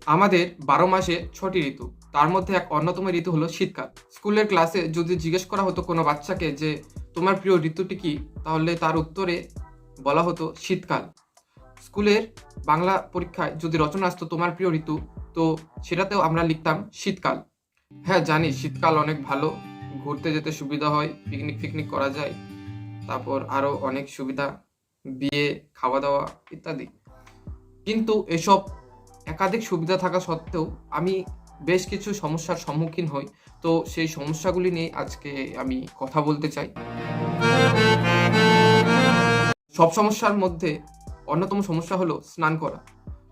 আমাদের 12 মাসে 6টি ঋতু, তার মধ্যে এক অন্যতম ঋতু হলো শীতকাল। স্কুলের ক্লাসে যদি জিজ্ঞেস করা হতো কোনো বাচ্চাকে যে তোমার প্রিয় ঋতুটি কি, তাহলে তার উত্তরে বলা হতো শীতকাল। স্কুলের বাংলা পরীক্ষায় যদি রচনা আসতো তোমার প্রিয় ঋতু, তো সেটাতেও আমরা লিখতাম শীতকাল। হ্যাঁ জানি শীতকাল অনেক ভালো, ঘুরতে যেতে সুবিধা হয়, পিকনিক ফিকনিক করা যায়, তারপর আরও অনেক সুবিধা, বিয়ে, খাওয়া দাওয়া ইত্যাদি। কিন্তু এসব একাধিক সুবিধা থাকা সত্ত্বেও আমি বেশ কিছু সমস্যার সম্মুখীন হই। তো সেই সমস্যাগুলি নিয়ে আজকে আমি কথা বলতে চাই। সব সমস্যার মধ্যে অন্যতম সমস্যা হলো স্নান করা।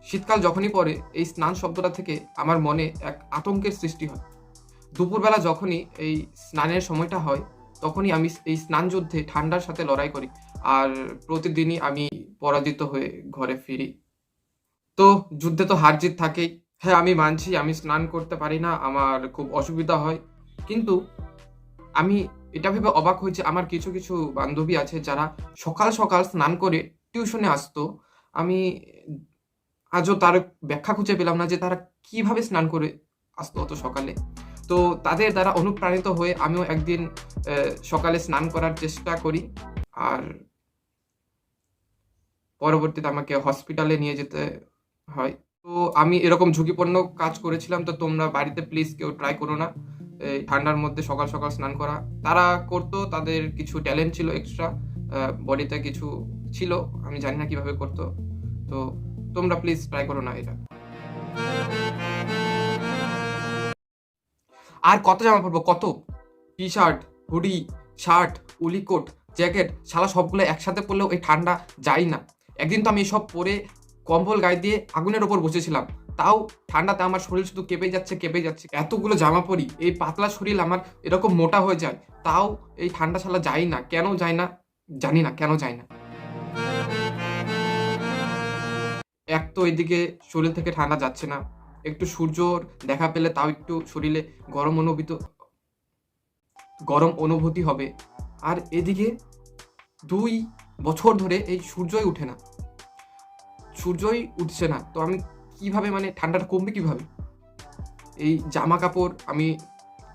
শীতকাল যখনই পড়ে এই স্নান শব্দটা থেকে আমার মনে এক আতঙ্কের সৃষ্টি হয়। দুপুরবেলা যখনই এই স্নানের সময়টা হয়, তখনই আমি এই স্নান যুদ্ধে ঠান্ডার সাথে লড়াই করি, আর প্রতিদিনই আমি পরাজিত হয়ে ঘরে ফিরি। তো যুদ্ধে তো হার জিত থাকেই। হ্যাঁ আমি মানছি আমি স্নান করতে পারি না, আমার খুব অসুবিধা হয়। কিন্তু আমি এটা ভেবে অবাক হই যে আমার কিছু কিছু বান্ধবী আছে যারা সকাল সকাল স্নান করে টিউশনে আসতো। আমি আজও তার ব্যাখ্যা খুঁজে পেলাম না যে তারা কিভাবে স্নান করে আসতো অত সকালে। তো তাদের দ্বারা অনুপ্রাণিত হয়ে আমিও একদিন সকালে স্নান করার চেষ্টা করি, আর পরবর্তীতে আমাকে হসপিটালে নিয়ে যেতে হয়। তো আমি এরকম ঝুঁকিপূর্ণ কাজ করেছিলাম, তো তোমরা বাড়িতে প্লিজ কেউ ট্রাই করো না এই ঠান্ডার মধ্যে সকাল সকাল স্নান করা। তারা করতো, তাদের কিছু ট্যালেন্ট ছিল এক্সট্রা, বডিতে কিছু ছিল, আমি জানি না কিভাবে করতো। তো তোমরা প্লিজ ট্রাই করো না এটা। আর কত জামা পরবো, কত টি শার্ট, হুডি, শার্ট, উলি কোট, জ্যাকেট, শালা সবগুলো একসাথে পরলেও এই ঠান্ডা যায় না। একদিন তো আমি সব পরে কম্বল গায়ে দিয়ে আগুনের ওপর বসেছিলাম, তাও ঠান্ডাতে আমার শরীর শুধু কেঁপে যাচ্ছে কেঁপে যাচ্ছে। এতগুলো জামা পরি, এই পাতলা শরীর আমার এরকম মোটা হয়ে যায়, তাও এই ঠান্ডা শালা যায় না। কেন যায় না জানি না, কেন যায় না। এক তো এদিকে শরীর থেকে ঠান্ডা যাচ্ছে না, একটু সূর্যর দেখা পেলে তাও একটু শরীরে গরম গরম অনুভূতি হবে। আর এদিকে 2 বছর ধরে এই সূর্যই উঠে না, সূর্যই উঠছে না। তো আমি কিভাবে, মানে ঠান্ডাটা কমবে কিভাবে? এই জামা কাপড় আমি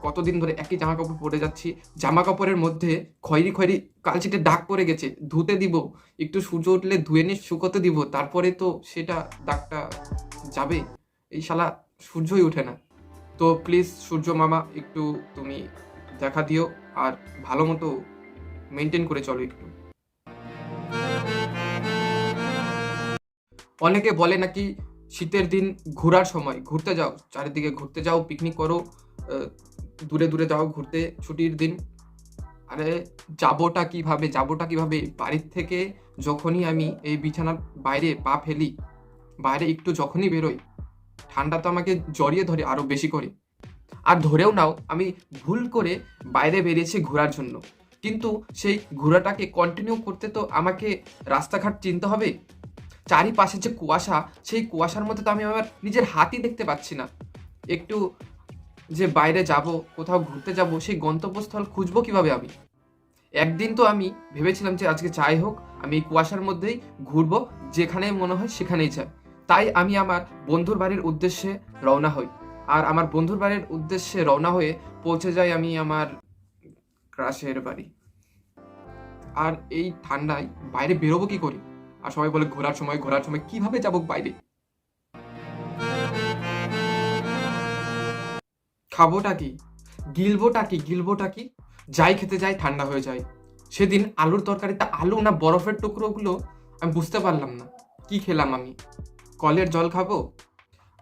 কতদিন ধরে একই জামা কাপড় পরে যাচ্ছি, জামা কাপড়ের মধ্যে খয়েরি খয়েরি কালচিটে দাগ পড়ে গেছে, ধুতে দিব, একটু সূর্য উঠলে ধুয়ে নিয়ে শুকোতে দিব, তারপরে তো সেটা দাগটা যাবে। এই শালা সূর্যই উঠে না। তো প্লিজ সূর্য মামা একটু তুমি দেখা দিও, আর ভালো মতো মেনটেন করে চলো একটু। অনেকে বলে নাকি শীতের দিন ঘোরার সময় ঘুরতে যাও, চারিদিকে ঘুরতে যাও, পিকনিক করো, দূরে দূরে যাও ঘুরতে ছুটির দিন। আরে যাবোটা কিভাবে বাড়ির থেকে যখনই আমি এই বিছানার বাইরে পা ফেলি, বাইরে একটু যখনই বেরোই, ঠান্ডা তো আমাকে জড়িয়ে ধরে আরো বেশি করে। আর ধরেও নাও আমি ভুল করে বাইরে বেরিয়েছি ঘোরার জন্য, কিন্তু সেই ঘোরাটাকে কন্টিনিউ করতে তো আমাকে রাস্তাঘাট চিনতে হবে। চারিপাশে যে কুয়াশা, সেই কুয়াশার মধ্যে তো আমি আমার নিজের হাতই দেখতে পাচ্ছি না। একটু যে বাইরে যাব, কোথাও ঘুরতে যাব, সেই গন্তব্যস্থল খুঁজবো কিভাবে আমি? একদিন তো আমি ভেবেছিলাম যে আজকে যাই হোক আমি এই কুয়াশার মধ্যেই ঘুরবো, যেখানে মনে হয় সেখানেই যাই। তাই আমি আমার বন্ধুর বাড়ির উদ্দেশ্যে রওনা হই, আর আমার বন্ধুর বাড়ির উদ্দেশ্যে রওনা হয়ে পৌঁছে যাই আমি আমার ক্রাশের বাড়ি। আর এই ঠান্ডায় বাইরে বেরোবো কি করে? আর সবাই বলে ঘোরার সময় কিভাবে যাবো বাইরে? খাবোটা কি, গিলবোটা কি, যাই খেতে যাই ঠান্ডা হয়ে যায়। সেদিন আলুর তরকারিতে আলু না বরফের টুকরোগুলো আমি বুঝতে পারলাম না। কি খেলাম আমি? কলের জল খাবো,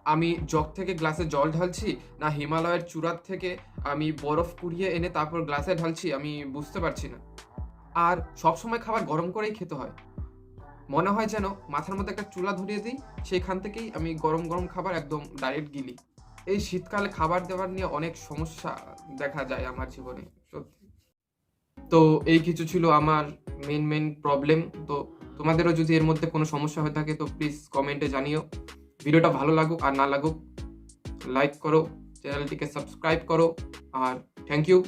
আমি জগ থেকে গ্লাসে জল ঢালছি, না হিমালয়ের চূড়ার থেকে আমি বরফ কুড়িয়ে এনে তারপর গ্লাসে ঢালছি, আমি বুঝতে পারছি না। আর সবসময় খাবার গরম করেই খেতে হয়, মনে হয় যেন মাথার মধ্যে একটা চুলা ধরিয়ে দিই, সেখান থেকেই আমি গরম গরম খাবার একদম ডাইরেক্ট গিলি। এই শীতকালে খাবার দাবার নিয়ে অনেক সমস্যা দেখা যায় আমার জীবনে, সত্যি। তো এই কিছু ছিল আমার মেন প্রবলেম। তো তোমাদেরও যদি এর মধ্যে কোনো সমস্যা হয়ে থাকে তো প্লিজ কমেন্টে জানিও। ভিডিওটা ভালো লাগুক আর না লাগুক, লাইক করো, চ্যানেলটিকে সাবস্ক্রাইব করো, আর থ্যাংক ইউ।